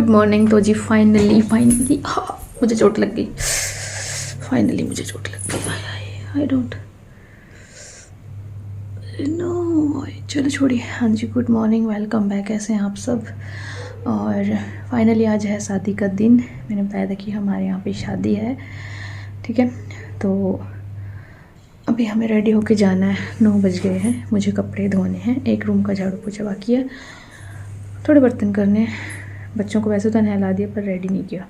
Good morning. तो जी finally मुझे चोट लग गई। फाइनली मुझे चोट लग गई। I don't know. चलो छोड़िए। हाँ जी, गुड मॉर्निंग, वेलकम बैक। कैसे हैं आप सब? और फाइनली आज है शादी का दिन। मैंने बताया था कि हमारे यहाँ पे शादी है, ठीक है। तो अभी हमें रेडी होके जाना है। 9 बज गए हैं। मुझे कपड़े धोने हैं, एक रूम का झाड़ू पोछा बाकी है, थोड़े बर्तन करने हैं। बच्चों को वैसे तो नहला दिया पर रेडी नहीं किया,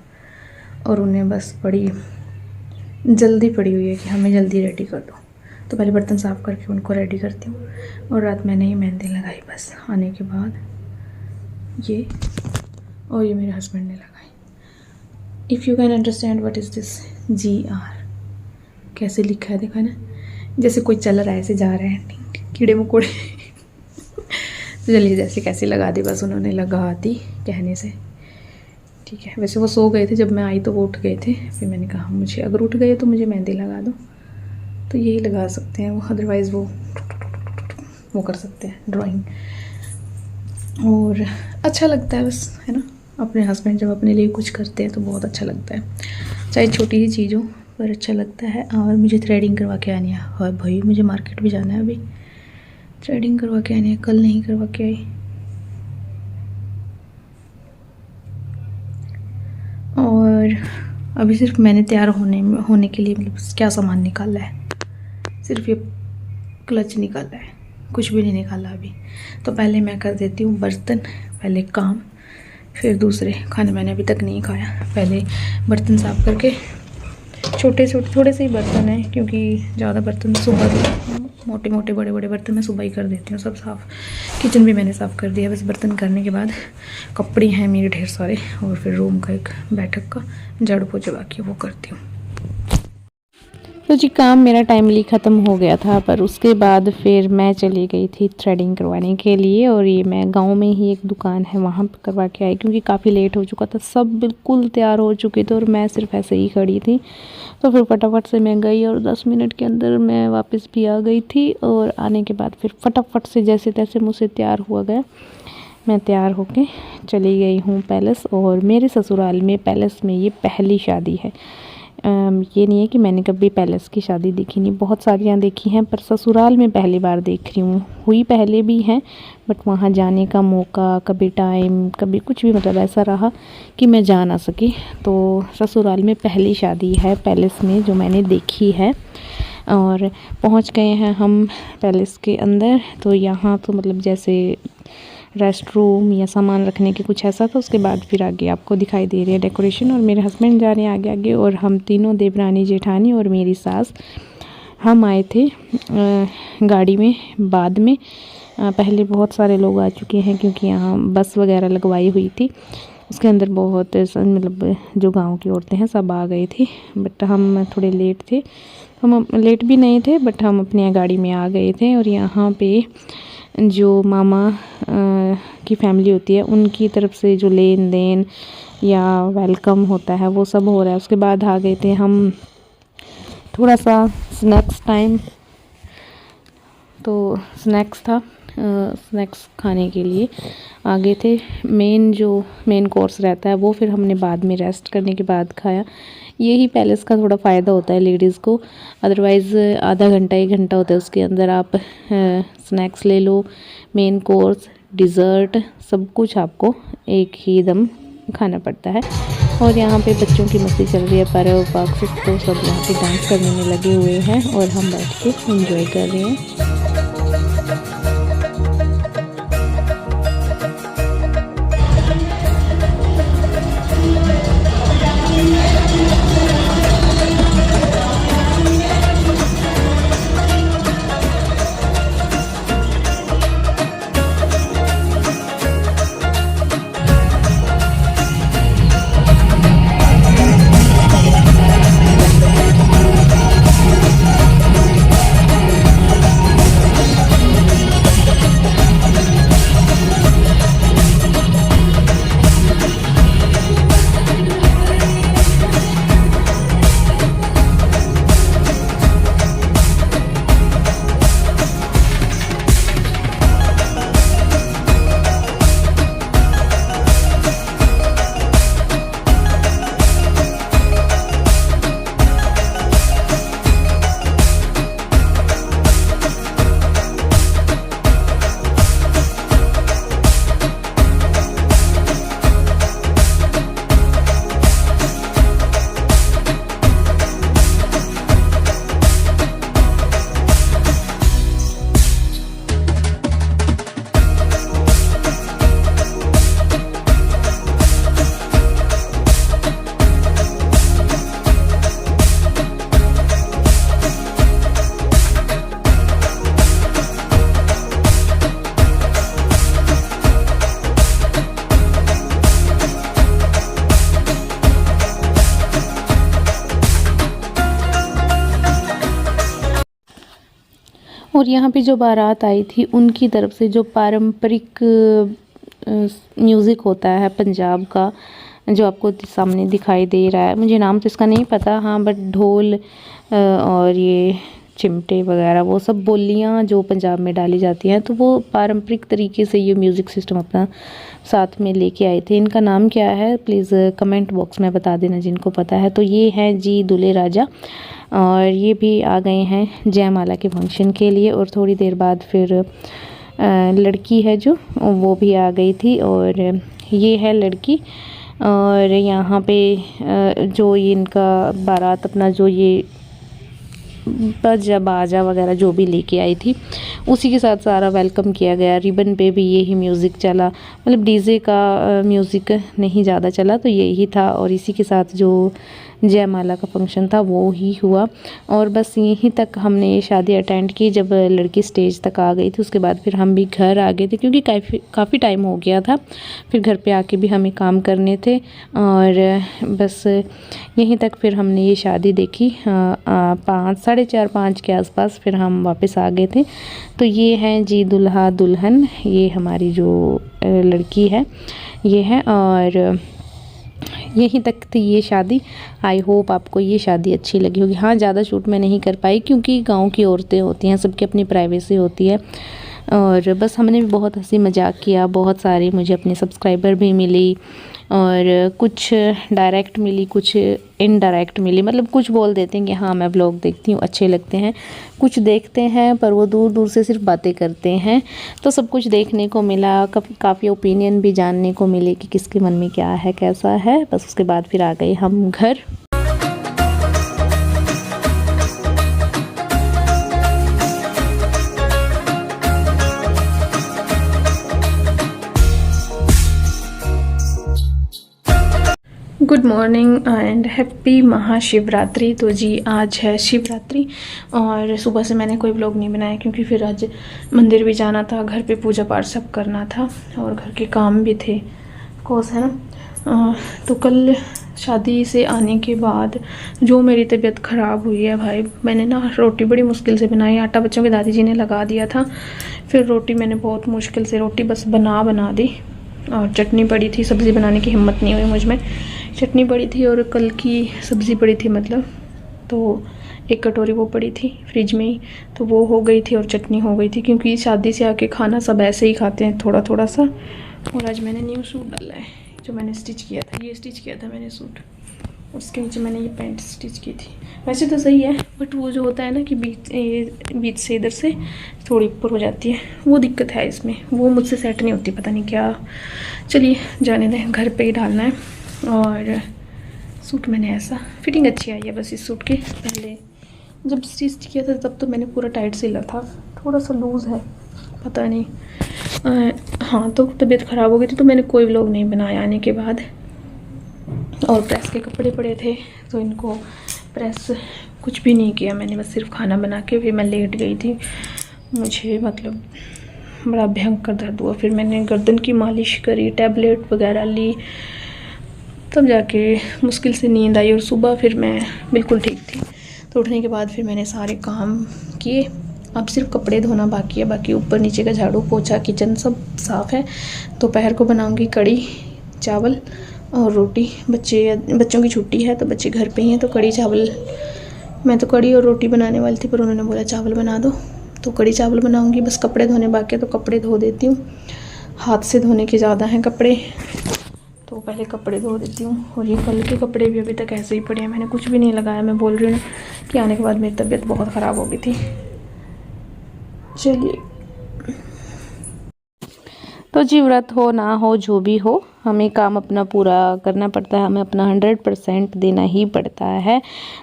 और उन्हें बस बड़ी जल्दी पड़ी हुई है कि हमें जल्दी रेडी कर दो। तो पहले बर्तन साफ़ करके उनको रेडी करती हूँ। और रात मैंने ही मेहंदी लगाई बस आने के बाद, ये और ये मेरे हस्बैंड ने लगाई। If you can understand what is this GR, कैसे लिखा है देखा ना, जैसे कोई चल रहा है, ऐसे जा रहे हैं कीड़े मकोड़े। तो चलिए जैसे कैसे लगा दी, बस उन्होंने लगा दी कहने से, ठीक है। वैसे वो सो गए थे, जब मैं आई तो वो उठ गए थे। फिर मैंने कहा मुझे अगर उठ गए तो मुझे मेहंदी लगा दो, तो यही लगा सकते हैं वो, अदरवाइज़ वो कर सकते हैं ड्राइंग। और अच्छा लगता है बस, है ना। अपने हस्बैंड जब अपने लिए कुछ करते हैं तो बहुत अच्छा लगता है, चाहे छोटी ही चीज़ हो पर अच्छा लगता है। और मुझे थ्रेडिंग करवा के आनी है। और भाई मुझे मार्केट भी जाना है, अभी थ्रेडिंग करवा के आनी है, कल नहीं करवा के आई। और अभी सिर्फ मैंने तैयार होने के लिए मतलब क्या सामान निकाला है, सिर्फ ये क्लच निकाला है, कुछ भी नहीं निकाला अभी। तो पहले मैं कर देती हूँ बर्तन, पहले काम फिर दूसरे। खाना मैंने अभी तक नहीं खाया। पहले बर्तन साफ़ करके, छोटे थोड़े से ही बर्तन हैं क्योंकि ज़्यादा बर्तन सुबह, मोटे मोटे बड़े बड़े बर्तन मैं सुबह ही कर देती हूँ सब साफ़। किचन भी मैंने साफ़ कर दिया। बस बर्तन करने के बाद कपड़े हैं मेरे ढेर सारे, और फिर रूम का एक बैठक का झाड़ू पोछा बाकी वो करती हूँ। तो जी काम मेरा टाइमली ख़त्म हो गया था, पर उसके बाद फिर मैं चली गई थी थ्रेडिंग करवाने के लिए। और ये मैं गांव में ही एक दुकान है वहाँ पर करवा के आई, क्योंकि काफ़ी लेट हो चुका था। सब बिल्कुल तैयार हो चुके थे और मैं सिर्फ ऐसे ही खड़ी थी। तो फिर फटाफट से मैं गई और 10 मिनट के अंदर मैं वापस भी आ गई थी। और आने के बाद फिर फटाफट से जैसे तैसे मुझसे तैयार हुआ गया। मैं तैयार होके चली गई हूँ पैलेस। और मेरे ससुराल में पैलेस में ये पहली शादी है। ये नहीं है कि मैंने कभी पैलेस की शादी देखी नहीं, बहुत सारियाँ देखी हैं, पर ससुराल में पहली बार देख रही हूँ। हुई पहले भी हैं, बट वहाँ जाने का मौका, कभी टाइम, कभी कुछ भी मतलब ऐसा रहा कि मैं जा ना सकी। तो ससुराल में पहली शादी है पैलेस में जो मैंने देखी है। और पहुँच गए हैं हम पैलेस के अंदर। तो यहाँ तो मतलब जैसे रेस्ट रूम या सामान रखने के कुछ ऐसा था। उसके बाद फिर आगे आपको दिखाई दे रही है डेकोरेशन। और मेरे हस्बैंड जा रहे हैं आगे आगे, और हम तीनों, देवरानी, जेठानी और मेरी सास, हम आए थे गाड़ी में बाद में। पहले बहुत सारे लोग आ चुके हैं क्योंकि यहाँ बस वगैरह लगवाई हुई थी। उसके अंदर बहुत मतलब जो गांव की औरतें हैं सब आ गई थी, बट हम थोड़े लेट थे। हम लेट भी नहीं थे, बट हम अपनी गाड़ी में आ गए थे। और यहाँ पे जो मामा की फैमिली होती है उनकी तरफ से जो लेन देन या वेलकम होता है वो सब हो रहा है। उसके बाद आ गए थे हम, थोड़ा सा स्नैक्स टाइम, तो स्नैक्स था, स्नैक्स खाने के लिए आ गए थे। जो मेन कोर्स रहता है वो फिर हमने बाद में रेस्ट करने के बाद खाया। यही पैलेस का थोड़ा फ़ायदा होता है लेडीज़ को, अदरवाइज़ आधा घंटा 1 घंटा होता है, उसके अंदर आप स्नैक्स ले लो, मेन कोर्स, डिज़र्ट, सब कुछ आपको एक ही दम खाना पड़ता है। और यहाँ पे बच्चों की मस्ती चल रही है, पैरों पाक तो सब यहाँ पे डांस करने में लगे हुए हैं और हम बैठ के एंजॉय कर रहे हैं। और यहाँ पे जो बारात आई थी उनकी तरफ से जो पारंपरिक म्यूज़िक होता है पंजाब का, जो आपको सामने दिखाई दे रहा है, मुझे नाम तो इसका नहीं पता, हाँ बट ढोल और ये चिमटे वगैरह वो सब बोलियाँ जो पंजाब में डाली जाती हैं, तो वो पारंपरिक तरीके से ये म्यूज़िक सिस्टम अपना साथ में लेके आए थे। इनका नाम क्या है प्लीज़ कमेंट बॉक्स में बता देना जिनको पता है। तो ये हैं जी दूल्हे राजा, और ये भी आ गए हैं जयमाला के फंक्शन के लिए। और थोड़ी देर बाद फिर लड़की है जो वो भी आ गई थी, और ये है लड़की। और यहाँ पे जो ये इनका बारात अपना जो ये बाजा वगैरह जो भी लेके आई थी उसी के साथ सारा वेलकम किया गया। रिबन पे भी यही म्यूज़िक चला, मतलब डीजे का म्यूज़िक नहीं ज़्यादा चला, तो यही था। और इसी के साथ जो जयमाला का फंक्शन था वो ही हुआ, और बस यहीं तक हमने ये शादी अटेंड की। जब लड़की स्टेज तक आ गई थी उसके बाद फिर हम भी घर आ गए थे, क्योंकि काफ़ी टाइम हो गया था। फिर घर पे आके भी हमें काम करने थे, और बस यहीं तक फिर हमने ये शादी देखी। 4:30-5 के आसपास फिर हम वापस आ गए थे। तो ये हैं जी दूल्हा दुल्हन, ये हमारी जो लड़की है ये है, और यहीं तक थी ये शादी। आई होप आपको ये शादी अच्छी लगी होगी। हाँ, ज़्यादा शूट मैं नहीं कर पाई क्योंकि गांव की औरतें होती हैं, सबकी अपनी प्राइवेसी होती है। और बस हमने भी बहुत हंसी मजाक किया, बहुत सारे मुझे अपने सब्सक्राइबर भी मिली, और कुछ डायरेक्ट मिली, कुछ इनडायरेक्ट मिली। मतलब कुछ बोल देते हैं कि हाँ मैं व्लॉग देखती हूँ, अच्छे लगते हैं। कुछ देखते हैं पर वो दूर दूर से सिर्फ बातें करते हैं। तो सब कुछ देखने को मिला, काफ़ी ओपिनियन भी जानने को मिले कि किसके मन में क्या है, कैसा है। बस उसके बाद फिर आ गए हम घर। Good morning and happy Mahashivratri. तो जी आज है शिवरात्रि, और सुबह से मैंने कोई व्लॉग नहीं बनाया क्योंकि फिर आज मंदिर भी जाना था, घर पे पूजा पाठ सब करना था, और घर के काम भी थे कोर्स है ना। तो कल शादी से आने के बाद जो मेरी तबीयत ख़राब हुई है भाई, मैंने ना रोटी बड़ी मुश्किल से बनाई। आटा बच्चों के दादी जी ने लगा दिया था, फिर रोटी मैंने बहुत मुश्किल से रोटी बस बना दी, और चटनी पड़ी थी, सब्ज़ी बनाने की हिम्मत नहीं हुई मुझ में। चटनी पड़ी थी और कल की सब्ज़ी पड़ी थी, मतलब तो एक कटोरी वो पड़ी थी फ्रिज में ही, तो वो हो गई थी और चटनी हो गई थी, क्योंकि शादी से आके खाना सब ऐसे ही खाते हैं थोड़ा थोड़ा सा। और आज मैंने न्यू सूट डाला है जो मैंने स्टिच किया था, ये स्टिच किया था मैंने सूट, उसके नीचे मैंने ये पैंट स्टिच की थी। वैसे तो सही है बट वो जो होता है ना कि बीच से इधर से थोड़ी ऊपर हो जाती है, वो दिक्कत है इसमें, वो मुझसे सेट नहीं होती, पता नहीं क्या। चलिए जाने दें, घर पे ही डालना है। और सूट मैंने ऐसा फिटिंग अच्छी आई है बस इस सूट के। पहले जब स्टिच किया था तब तो मैंने पूरा टाइट सिला था, थोड़ा सा लूज़ है पता नहीं। हाँ, तो तबीयत ख़राब हो गई थी तो मैंने कोई व्लॉग नहीं बनाया आने के बाद। और प्रेस के कपड़े पड़े थे तो इनको प्रेस कुछ भी नहीं किया मैंने, बस सिर्फ खाना बना के फिर मैं लेट गई थी। मुझे मतलब बड़ा भयंकर दर्द हुआ, फिर मैंने गर्दन की मालिश करी, टैबलेट वगैरह ली, तब जाके मुश्किल से नींद आई। और सुबह फिर मैं बिल्कुल ठीक थी। तो उठने के बाद फिर मैंने सारे काम किए, अब सिर्फ कपड़े धोना बाकी है, बाकी ऊपर नीचे का झाड़ू पोछा किचन सब साफ़ है। दोपहर को बनाऊंगी कड़ी चावल और रोटी। बच्चों की छुट्टी है तो बच्चे घर पे ही हैं, तो कड़ी चावल, मैं तो कड़ी और रोटी बनाने वाली थी पर उन्होंने बोला चावल बना दो, तो कड़ी चावल बनाऊंगी। बस कपड़े धोने बाकी है तो कपड़े धो देती हूँ, हाथ से धोने के ज़्यादा हैं कपड़े, तो पहले कपड़े धो देती हूँ। और ये कल के कपड़े भी अभी तक ऐसे ही पड़े हैं, मैंने कुछ भी नहीं लगाया। मैं बोल रही हूँ कि आने के बाद मेरी तबीयत बहुत ख़राब हो गई थी। चलिए, तो जी व्रत हो ना हो जो भी हो, हमें काम अपना पूरा करना पड़ता है, हमें अपना 100% देना ही पड़ता है।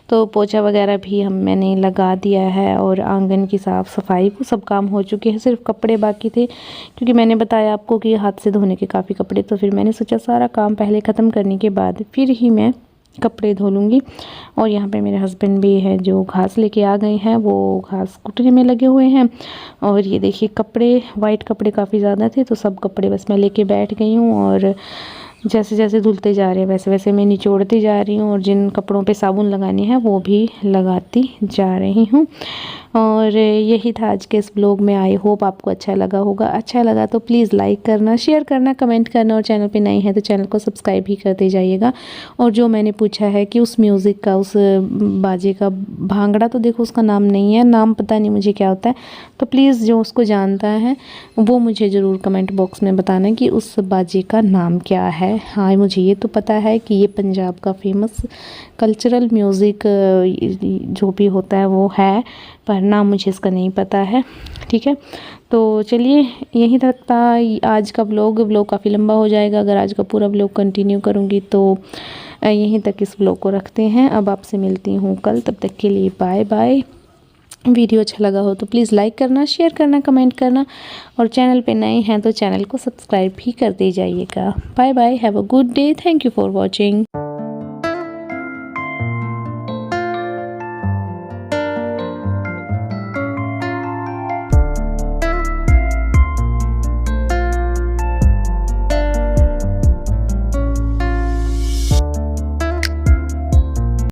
तो पोछा वगैरह भी मैंने लगा दिया है, और आंगन की साफ़ सफाई वो सब काम हो चुके हैं, सिर्फ कपड़े बाकी थे। क्योंकि मैंने बताया आपको कि हाथ से धोने के काफ़ी कपड़े, तो फिर मैंने सोचा सारा काम पहले ख़त्म करने के बाद फिर ही मैं कपड़े धो लूँगी। और यहाँ पे मेरे हस्बैंड भी हैं जो घास लेके आ गए हैं, वो घास कुटने में लगे हुए हैं। और ये देखिए कपड़े, वाइट कपड़े काफ़ी ज़्यादा थे तो सब कपड़े बस मैं लेके बैठ गई हूँ। और जैसे जैसे धुलते जा रहे हैं वैसे वैसे मैं निचोड़ती जा रही हूँ और जिन कपड़ों पे साबुन लगानी है वो भी लगाती जा रही हूँ। और यही था आज के इस ब्लॉग में। आई होप आपको अच्छा लगा होगा। अच्छा लगा तो प्लीज़ लाइक करना, शेयर करना, कमेंट करना और चैनल पे नए हैं तो चैनल को सब्सक्राइब भी करते जाइएगा। और जो मैंने पूछा है कि उस म्यूज़िक का, उस बाजे का, भांगड़ा तो देखो उसका नाम नहीं है, नाम पता नहीं मुझे क्या होता है, तो प्लीज़ जो उसको जानता है वो मुझे ज़रूर कमेंट बॉक्स में बताना कि उस बाजे का नाम क्या है। हाँ, मुझे ये तो पता है कि ये पंजाब का फेमस कल्चरल म्यूज़िक जो भी होता है वो है, पर नाम मुझे इसका नहीं पता है। ठीक है, तो चलिए यहीं तक था आज का ब्लॉग काफ़ी लंबा हो जाएगा अगर आज का पूरा ब्लॉग कंटिन्यू करूँगी, तो यहीं तक इस ब्लॉग को रखते हैं। अब आपसे मिलती हूँ कल, तब तक के लिए बाय बाय। वीडियो अच्छा लगा हो तो प्लीज़ लाइक करना, शेयर करना, कमेंट करना और चैनल पे नए हैं तो चैनल को सब्सक्राइब भी कर दे जाइएगा। Bye bye, have a good day, thank you for watching.